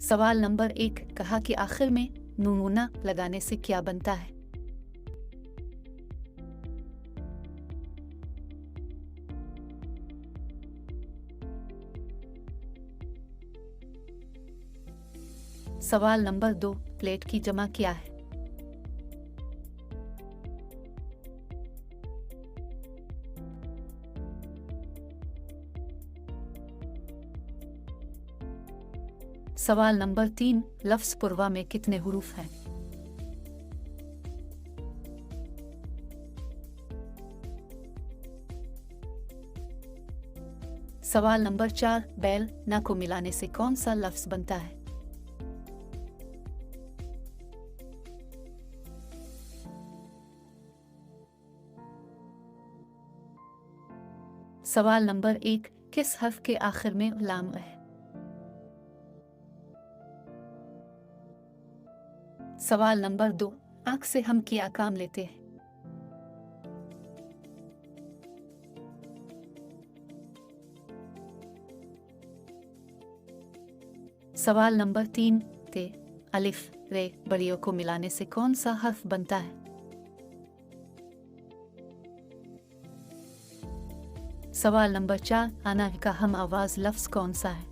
सवाल नंबर 1 कहा कि आखिर में नूना लगाने से क्या बनता है? सवाल नंबर 2 प्लेट की जमा क्या है? सवाल नंबर 3 लफ्ज़ पुरवा में कितने हुरूफ हैं? सवाल नंबर 4 बैल ना को मिलाने से कौन सा लफ्ज़ बनता है? सवाल नंबर 1 किस हर्फ के आखिर में लाम है? सवाल नंबर 2 आंख से हम क्या काम लेते हैं? सवाल नंबर 3 ते अलिफ रे बड़ियों को मिलाने से कौन सा हर्फ बनता है? सवाल नंबर 4 आना का हम आवाज लफ्ज़ कौन सा है?